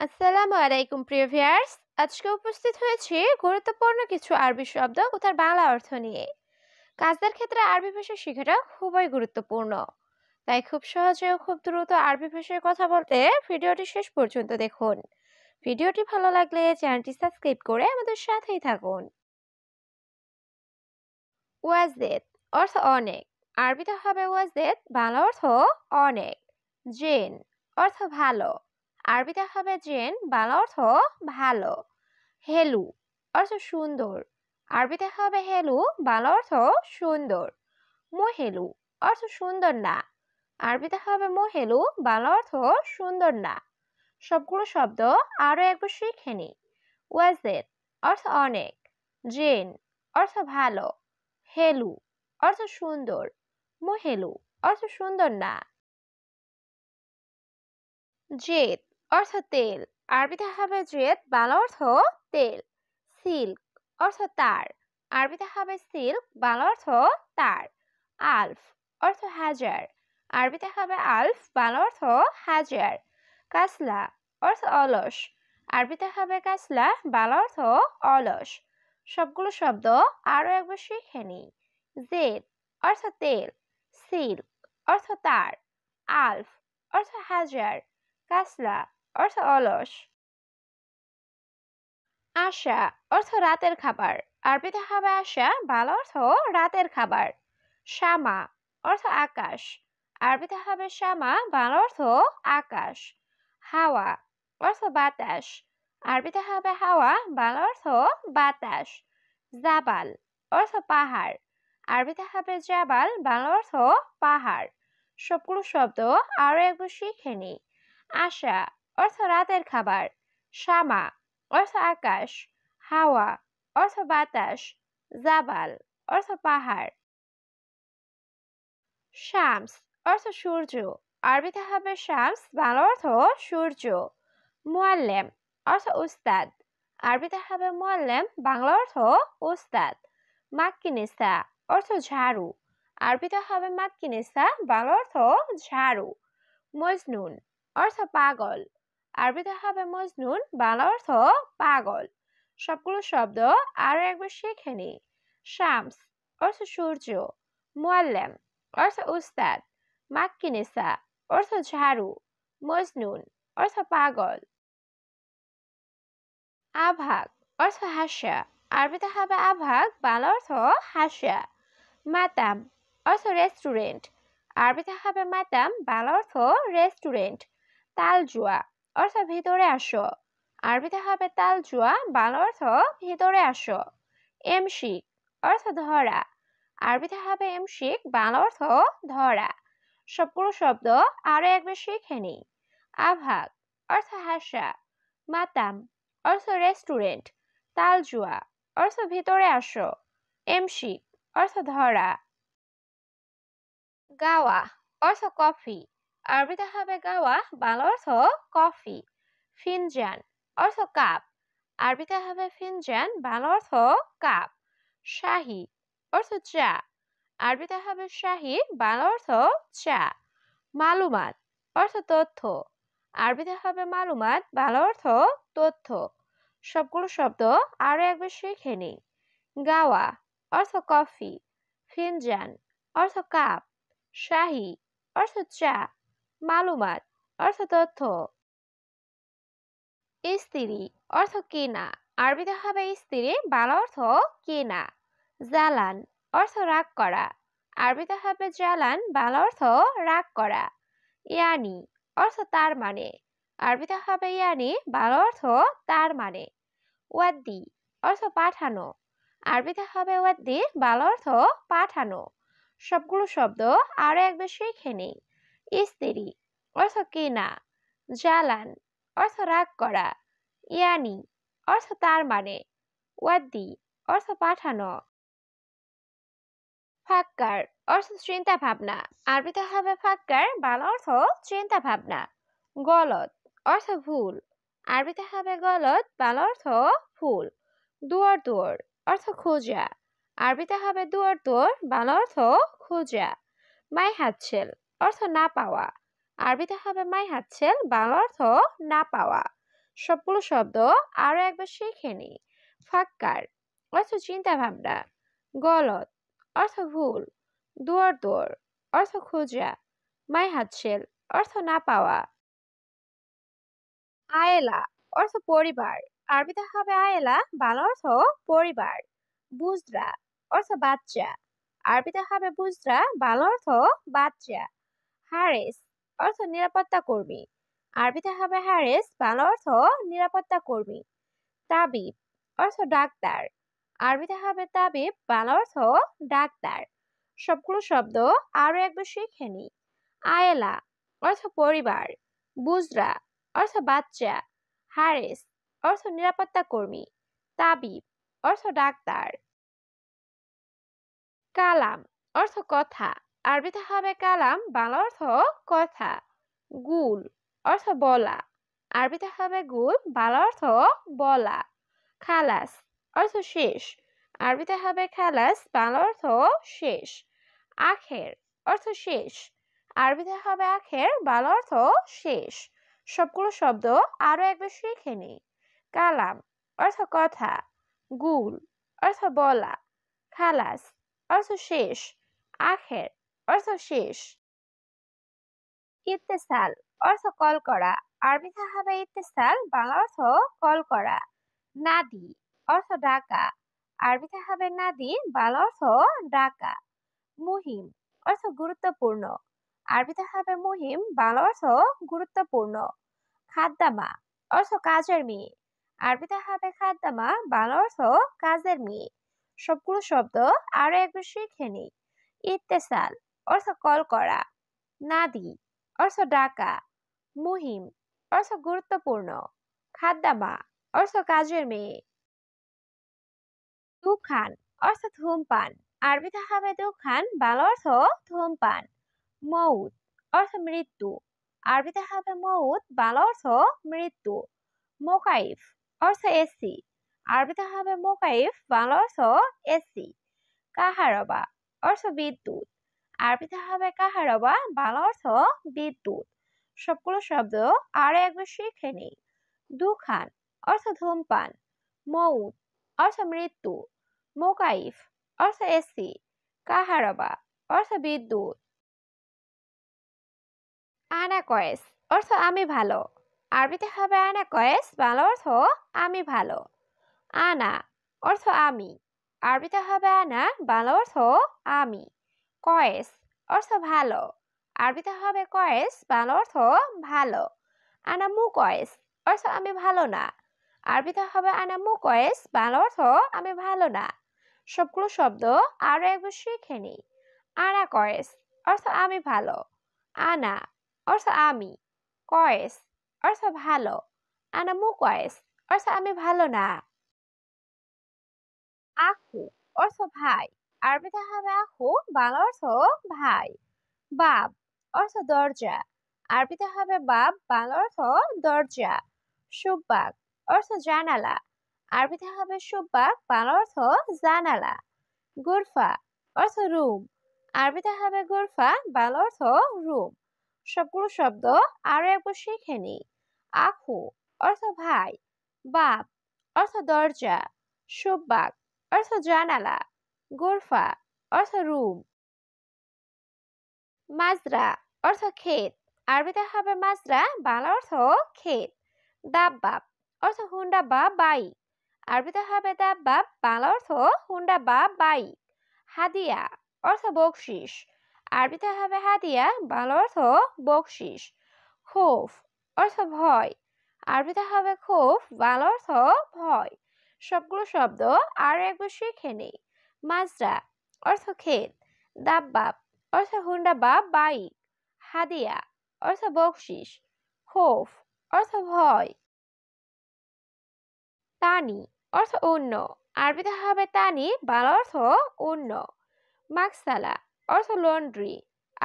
আসসালামু আলাইকুম প্রিয় ভিউয়ার্স। আজকে উপস্থিত হয়েছি গুরুত্বপূর্ণ কিছু আরবি শব্দ ও তার বাংলা অর্থ নিয়ে। কাজের ক্ষেত্রে আরবি ভাষা শেখাটা খুবই গুরুত্বপূর্ণ, তাই খুব সহজে ও খুব দ্রুত আরবি ভাষায় কথা বলতে ভিডিওটি শেষ পর্যন্ত দেখুন। ভিডিওটি ভালো লাগলে চ্যানেলটি সাবস্ক্রাইব করে আমাদের সাথেই থাকুন। ওয়াজেদ অর্থ অনেক। আরবিতে হবে ওয়াজেদ, বাংলা অর্থ অনেক। জেন অর্থ ভালো। আরবিতে হবে জেন, বাংলা অর্থ ভালো। হেলু অর্থ সুন্দর। আরবিতে হবে হেলু, বাংলা অর্থ সুন্দর। মোহেলু অর্থ সুন্দর না। আরবিতে হবে মোহেলু, বাংলা অর্থ সুন্দর না। সবগুলো শব্দ আরো একবার শিখে নি। ওয়াজেদ অর্থ অনেক। জেন অর্থ ভালো। হেলু অর্থ সুন্দর। মোহেলু অর্থ সুন্দর না। জেদ অর্থ তেল। আরবিতে হবে জেদ, বাংলা অর্থ তেল। সিল্ক অর্থ তার। আরবিতে হবে সিল্ক, বাংলা অর্থ তার। আলফ অর্থ হাজার। আরবিতে হবে আলফ, বাংলা অর্থ হাজার। কাসলা অর্থ অলস। আরবিতে হবে কাসলা, বাংলা অর্থ অলস। সবগুলো শব্দ আরো একবার শিখে নি। জেদ অর্থ তেল। সিল্ক অর্থ তার। আলফ অর্থ হাজার। কাসলা অর্থ অলস। আশা অর্থ রাতের খাবার। আরবিতে হবে আশা, বাংলা অর্থ রাতের খাবার। শামা অর্থ আকাশ। আরবিতে হবে শামা, বাংলা অর্থ আকাশ। হাওয়া অর্থ বাতাস। আরবিতে হবে হাওয়া, বাংলা অর্থ বাতাস। জাবাল অর্থ পাহাড়। আরবিতে হবে জাবাল, বাংলা অর্থ পাহাড়। সবগুলো শব্দ আরো একবার শিখে নি। আশা অর্থ রাতের খাবার। শামা অর্থ আকাশ। হাওয়া অর্থ বাতাস। জাবাল অর্থ পাহাড়। শামস অর্থ সূর্য। আরবিতে হবে শামস, বাংলা অর্থ সূর্য। মুআল্লেম অর্থ উস্তাদ। আরবিতে হবে মুআল্লেম, বাংলা অর্থ উস্তাদ। মাক্কিনেসা অর্থ ঝাড়ু। আরবিতে হবে মাক্কিনেসা, বাংলা অর্থ ঝাড়ু। মজনুন অর্থ পাগল। আরবিতে হবে মজনুন, বাংলা অর্থ পাগল। সবগুলো শব্দ আরো একবার শিখে নি। শামস অর্থ সূর্য। মুআল্লেম অর্থ উস্তাদ। মাক্কিনেসা অর্থ ঝাড়ু। মজনুন অর্থ পাগল। আভাগ অর্থ হাসা। আরবিতে হবে আভাগ, বাংলা অর্থ হাসা। মাতাম অর্থ রেস্টুরেন্ট। আরবিতে হবে মাতাম, বাংলা অর্থ রেস্টুরেন্ট। তালজুয়া অর্থ ভিতরে আসো। আরবিতে হবে তালজুয়া, বাংলা অর্থ ভিতরে আসো। এমশিক অর্থ ধরা। আরবিতে হবে এমশিক, বাংলা অর্থ ধরা। সবগুলো শব্দ আরো একবার শিখে নি। আভাগ অর্থ হাসা। মাতাম অর্থ রেস্টুরেন্ট। তালজুয়া অর্থ ভিতরে আসো। এমশিক অর্থ ধরা। গাওয়া অর্থ কফি। আরবিতে হবে গাওয়া, বাংলা অর্থ কফি। ফিনজান অর্থ কাপ। আরবিতে হবে ফিনজান, বাংলা অর্থ কাপ। শাহী অর্থ চা। আরবিতে হবে শাহী, বাংলা অর্থ চা। মালুমাত অর্থ তথ্য। আরবিতে হবে মালুমাত, বাংলা অর্থ তথ্য। সবগুলো শব্দ আরো একবার শিখে নি। গাওয়া অর্থ কফি। ফিনজান অর্থ কাপ। শাহী অর্থ চা। মালুমাত অর্থ তথ্য। স্ত্রী অর্থ কেনা। আরবিতে হবে স্ত্রী, বাংলা অর্থ কেনা। জালান অর্থ রাগ করা। আরবিতে হবে জালান, বাংলা অর্থ রাগ করা। ইয়ানি অর্থ তার মানে। আরবিতে হবে ইয়ানি, বাংলা অর্থ তার মানে। ওয়াদ্দি অর্থ পাঠানো। আরবিতে হবে ওয়াদ্দি, বাংলা অর্থ পাঠানো। সবগুলো শব্দ আরো একবার শিখে নেই। স্ত্রী অর্থ কেনা। জালান অর্থ রাগ করা। ইয়ানি অর্থ তার মানে। ওয়াদ্দি অর্থ পাঠানো। ফাক্কার অর্থ চিন্তা ভাবনা। আরবিতে হবে ফাক্কার, বাংলা অর্থ চিন্তা ভাবনা। গলত অর্থ ভুল। আরবিতে হবে গলত, বাংলা অর্থ ভুল। দুয়ার দুয়ার অর্থ খোঁজা। আরবিতে হবে দুয়ার দুয়ার, বাংলা অর্থ খোঁজা। মাই হাতছেল অর্থ না পাওয়া। আরবিতে হবে মাই হাতছেল, বাংলা অর্থ না পাওয়া। সবগুলো শব্দ আরো একবার শিখে নিই। ফাক্কার অর্থ চিন্তা ভাবনা, গলত অর্থ ভুল, দুয়ার দোর অর্থ খোঁজা, মাই হাতছেল অর্থ না পাওয়া। আয়েলা অর্থ পরিবার, আরবিতে হবে আয়েলা, বাংলা অর্থ পরিবার। বুজরা অর্থ বাচ্চা, আরবিতে হবে বুজরা, বাংলা অর্থ বাচ্চা। হারেস অর্থ নিরাপত্তা কর্মী, আরবিতে হবে হারেস, বাংলা অর্থ নিরাপত্তা কর্মী। তাবিব অর্থ ডাক্তার, আরবিতে হবে তাবিব, বাংলা অর্থ ডাক্তার। সবগুলো শব্দ আরো একবার শিখে নিই। আয়েলা অর্থ পরিবার, বুজরা অর্থ বাচ্চা, হারেস অর্থ নিরাপত্তা কর্মী, তাবিব অর্থ ডাক্তার। কালাম অর্থ কথা, আরবিতে হবে কালাম, বাংলা অর্থ কথা। গুল অর্থ বলা, আরবিতে হবে গুল, বাংলা অর্থ বলা। খালাস অর্থ শেষ, আরবিতে হবে খালাস, বাংলা অর্থ শেষ। আখের অর্থ শেষ, আরবিতে হবে আখের, বাংলা অর্থ শেষ। সবগুলো শব্দ আরো একবার শিখে নিই। কালাম অর্থ কথা, গুল অর্থ বলা, খালাস অর্থ শেষ, আখের অর্থ শেষ। ইত্তেসাল অর্থ কল করা, আরবিতে হবে ইত্তেসাল, বাংলা অর্থ কল করা। নাদি অর্থ ডাকা, আরবিতে হবে নাদি, বাংলা অর্থ ডাকা। মুহিম অর্থ গুরুত্বপূর্ণ, আরবিতে হবে মুহিম, বাংলা অর্থ গুরুত্বপূর্ণ। খাদ্দামা অর্থ কাজের মেয়ে, আরবিতে হবে খাদ্দামা, বাংলা অর্থ কাজের মেয়ে। সবগুলো শব্দ আরো একবার শিখে নিই। ইত্তেসাল অর্থ কল করা, নাদি অর্থ ডাকা, মুহিম অর্থ গুরুত্বপূর্ণ, খাদ্দামা অর্থ কাজের মেয়ে। দুখান অর্থ ধূমপান, আরবিতে হবে দুখান, বাংলা অর্থ ধূমপান। মউত অর্থ মৃত্যু, আরবিতে হবে মউত, বাংলা অর্থ মৃত্যু। মোকাইফ অর্থ এসি, আরবিতে হবে মোকাইফ, বাংলা অর্থ এসি। কাহারবা অর্থ বিদ্যুৎ, আরবিতে হবে কাহারবা, বাংলা অর্থ বিদ্যুৎ। সবগুলো শব্দ আরো একবার শিখে নিই। দুখান অর্থ ধূমপান, মউত অর্থ মৃত্যু, মোকাইফ অর্থ এসি, কাহারবা অর্থ বিদ্যুৎ। আনা কয়েস অর্থ আমি ভালো, আরবিতে হবে আনা কয়েস, বাংলা অর্থ আমি ভালো। আনা অর্থ আমি, আরবিতে হবে আনা, বাংলা অর্থ আমি। কয়েস অর্থ ভালো, আরবিতে হবে কয়েস, বাংলা অর্থ ভালো। আনা মু কয়েস অর্থ আমি ভালো না, আরবিতে হবে আনা মু কয়েস, বাংলা অর্থ আমি ভালো না। সবগুলো শব্দ আরো একবার শিখে নিই। আনা কয়েস অর্থ আমি ভালো, আনা অর্থ আমি, কয়েস অর্থ ভালো, আনা মু কয়েস অর্থ আমি ভালো না। আখু অর্থ ভাই, আরবিতে হবে আখু, বাংলা অর্থ ভাই। বাব অর্থ দরজা, আরবিতে হবে বাব, বাংলা অর্থ দরজা। সুব্বাক অর্থ জানালা, আরবিতে হবে সুব্বাক, বাংলা অর্থ জানালা। গুরফা অর্থ রুম, আরবিতে হবে গুরফা, বাংলা অর্থ রুম। সবগুলো শব্দ আরো একবার শিখে নিই। আখু অর্থ ভাই, বাব অর্থ দরজা, সুব্বাক অর্থ জানালা, গুরফা অর্থ রুম। মাজরা অর্থ ক্ষেত, আরবিতে হবে মাজরা, বাংলা অর্থ ক্ষেত। দাব্বাব অর্থ হুন্ডা বা বাইক, আরবিতে হবে দাব্বাব, বাংলা অর্থ হুন্ডা বা বাইক। হাদিয়া অর্থ বকশিস, আরবিতে হবে হাদিয়া, বাংলা অর্থ বকশিস। খৌফ অর্থ ভয়, আরবিতে হবে খৌফ, বাংলা অর্থ ভয়। সবগুলো শব্দ আরো একবার শিখে নেই। মাজরা অর্থ ক্ষেত, দাব্বাব অর্থ হুন্ডা বা বাইক, হাদিয়া অর্থ বকশিস, খৌফ অর্থ ভয়। তানি অর্থ অন্য, আরবিতে হবে তানি, বাংলা অর্থ অন্য। মাকসালা অর্থ লন্ড্রি,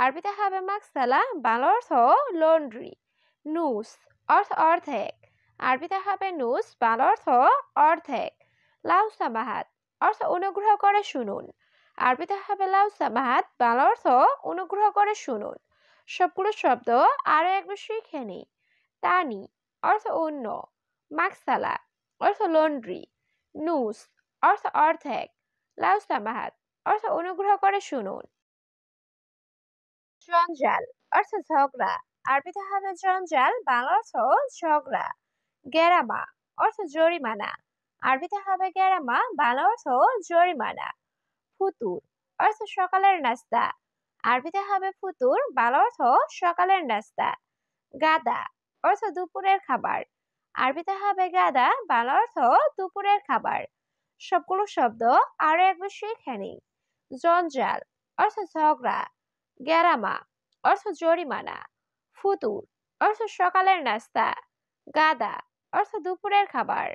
আরবিতে হবে মাকসালা, বাংলা অর্থ লন্ড্রি। নুস অর্থ অর্ধেক, আরবিতে হবে নুস, বাংলা অর্থ অর্ধেক। লাউ সামাহাত অর্থ অনুগ্রহ করে শুনুন, আরবিতে হবে লাউ সামাহাত, বাংলা অর্থ অনুগ্রহ করে শুনুন। সবগুলো শব্দ আরো একবার শিখে নিই। তানি অর্থ অন্য, মাকসালা অর্থ লন্ড্রি, নুস অর্থ অর্ধেক, লাউসামাহাত অর্থ অনুগ্রহ করে শুনুন। জঞ্জাল অর্থ ঝগড়া, আরবিতে হবে জঞ্জাল, বাংলা অর্থ ঝগড়া। গেরামা অর্থ জরিমানা, আরবিতে হবে গেরামা, বাংলা অর্থ জরিমানা। ফুতুর অর্থ সকালের নাস্তা, আরবিতে হবে ফুতুর, বাংলা অর্থ সকালের নাস্তা। গাদা অর্থ দুপুরের খাবার, আরবিতে হবে গাদা, বাংলা অর্থ দুপুরের খাবার। সবগুলো শব্দ আরো একবার শিখে নিই। জঞ্জাল অর্থ ঝগড়া, গেরামা অর্থ জরিমানা, ফুতুর অর্থ সকালের নাস্তা, গাদা অর্থ দুপুরের খাবার।